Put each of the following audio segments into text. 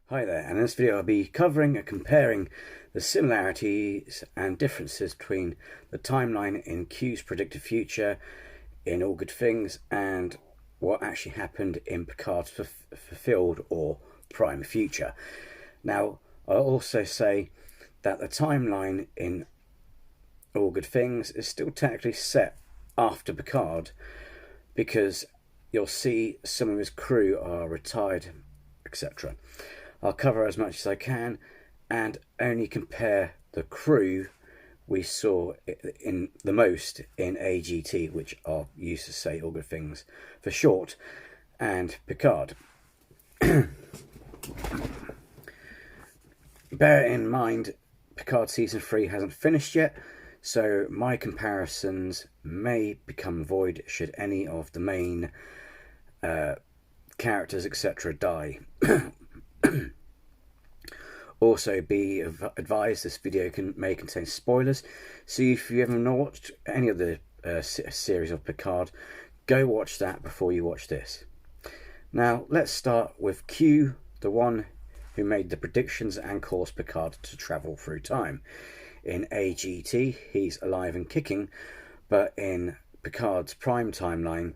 Hi there, and in this video I'll be covering and comparing the similarities and differences between the timeline in Q's predicted future in All Good Things and what actually happened in Picard's fulfilled or prime future. Now, I'll also say that the timeline in All Good Things is still technically set after Picard, because you'll see some of his crew are retired, etc. I'll cover as much as I can and only compare the crew we saw in the most in AGT, which I'll use to say All Good Things for short, and Picard. Bear in mind, Picard Season 3 hasn't finished yet, so my comparisons may become void should any of the main characters, etc. die. Also, be advised, this video may contain spoilers, so if you haven't watched any of the series of Picard, go watch that before you watch this. Now, let's start with Q, the one who made the predictions and caused Picard to travel through time. In AGT, he's alive and kicking, but in Picard's prime timeline,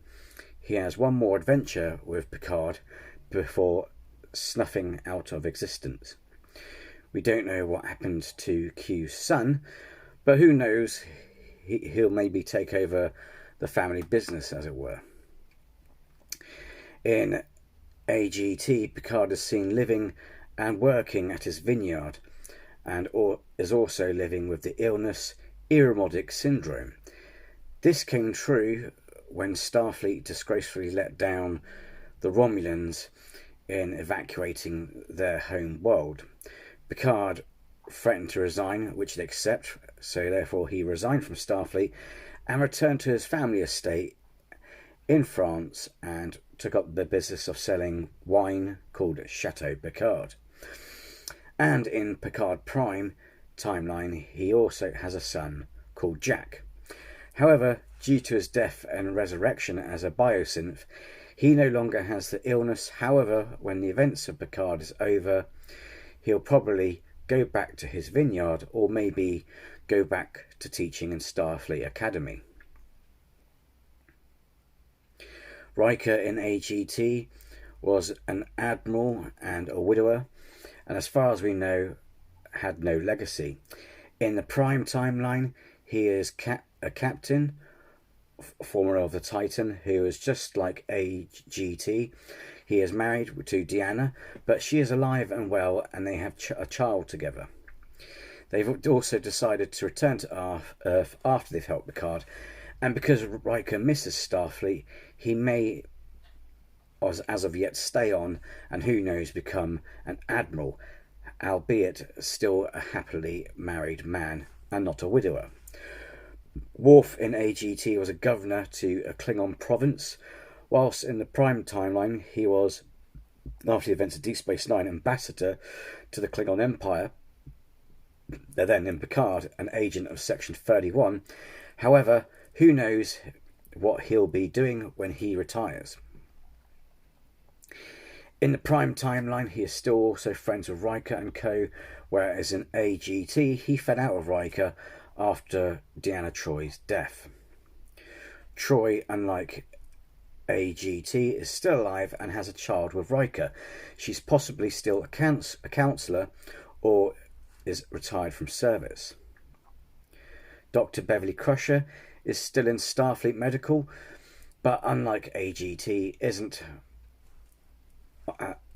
he has one more adventure with Picard before snuffing out of existence. We don't know what happened to Q's son, but who knows, he'll maybe take over the family business, as it were. In AGT, Picard is seen living and working at his vineyard, and is also living with the illness Irumodic syndrome. This came true when Starfleet disgracefully let down the Romulans in evacuating their home world. Picard threatened to resign, which they accept, so therefore he resigned from Starfleet and returned to his family estate in France and took up the business of selling wine called Chateau Picard. And in Picard Prime timeline, he also has a son called Jack. However, due to his death and resurrection as a biosynth, he no longer has the illness. However, when the events of Picard is over, he'll probably go back to his vineyard, or maybe go back to teaching in Starfleet Academy. Riker in AGT was an admiral and a widower, and as far as we know, had no legacy. In the Prime timeline, he is a captain, former of the Titan, who is just like AGT. He is married to Deanna, but she is alive and well, and they have a child together. They've also decided to return to Earth after they've helped Picard, and because Riker misses Starfleet, he may, as of yet, stay on, and who knows, become an admiral, albeit still a happily married man and not a widower. Worf in AGT was a governor to a Klingon province, whilst in the Prime timeline he was, after the events of Deep Space Nine, ambassador to the Klingon Empire. They're then in Picard, an agent of Section 31. However, who knows what he'll be doing when he retires. In the Prime timeline, he is still also friends with Riker and co, whereas in AGT, he fell out of Riker after Deanna Troi's death. Troi, unlike AGT, is still alive and has a child with Riker. She's possibly still a counsellor, or is retired from service. Dr. Beverly Crusher is still in Starfleet Medical, but unlike AGT, isn't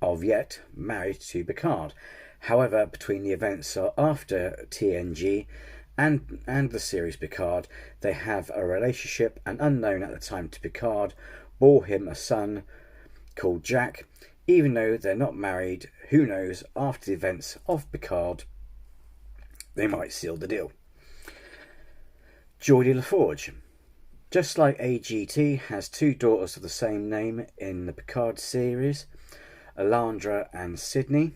of yet married to Picard. However, between the events after TNG and the series Picard, they have a relationship, and unknown at the time to Picard, bore him a son called Jack. Even though they're not married, who knows, after the events of Picard, they might seal the deal. Geordi LaForge, just like AGT, has two daughters of the same name in the Picard series, Alandra and Sydney.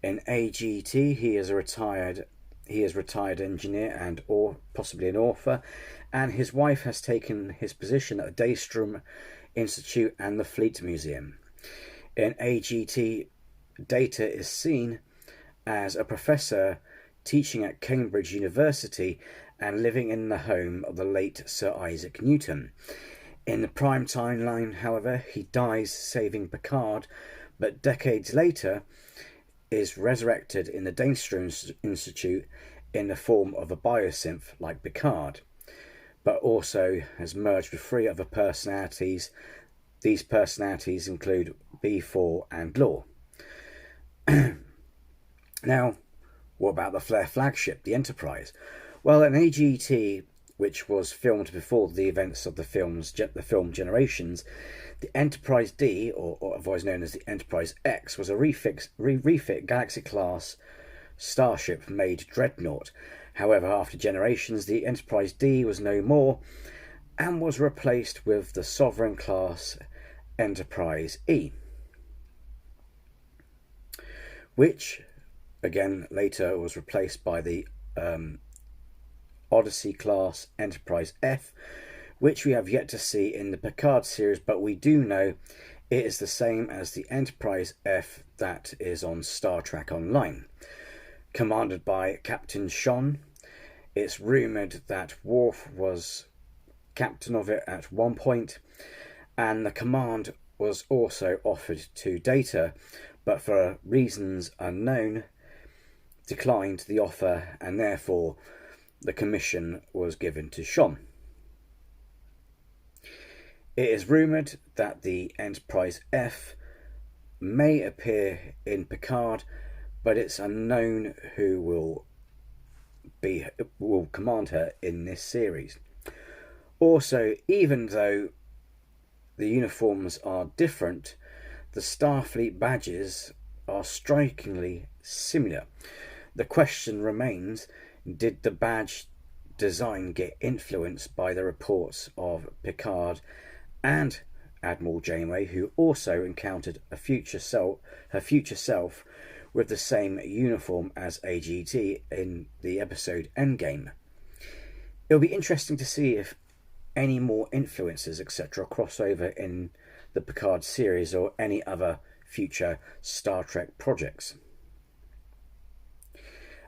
In AGT, he is a retired engineer and or possibly an author, and his wife has taken his position at the Daystrom Institute and the Fleet Museum. In AGT, Data is seen as a professor teaching at Cambridge University and living in the home of the late Sir Isaac Newton. In the prime timeline, however, he dies saving Picard, but decades later is resurrected in the Daystrom Institute in the form of a biosynth like Picard, but also has merged with 3 other personalities. These personalities include B4 and Law. Now, what about the Flair flagship, the Enterprise? Well, an AGT, which was filmed before the events of the film Generations, the Enterprise D, or otherwise known as the Enterprise X, was a refit Galaxy-class starship made dreadnought. However, after Generations, the Enterprise D was no more and was replaced with the Sovereign-class Enterprise E, which again later was replaced by the Odyssey-class Enterprise F, which we have yet to see in the Picard series, but we do know it is the same as the Enterprise F that is on Star Trek Online. Commanded by Captain Sean, it's rumoured that Worf was captain of it at one point, and the command was also offered to Data, but for reasons unknown declined the offer, and therefore the commission was given to Sean. It is rumoured that the Enterprise F may appear in Picard, but it's unknown who will command her in this series. Also, even though the uniforms are different, the Starfleet badges are strikingly similar. The question remains, did the badge design get influenced by the reports of Picard and Admiral Janeway, who also encountered her future self with the same uniform as AGT in the episode Endgame? It'll be interesting to see if any more influences, etc., cross over in the Picard series or any other future Star Trek projects.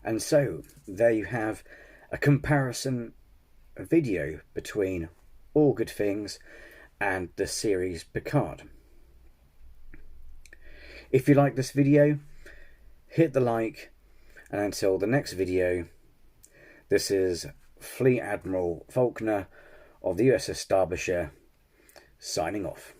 And so there you have a comparison video between All Good Things and the series Picard. If you like this video, hit the like, and until the next video, this is Fleet Admiral Faulkner of the USS Derbyshire signing off.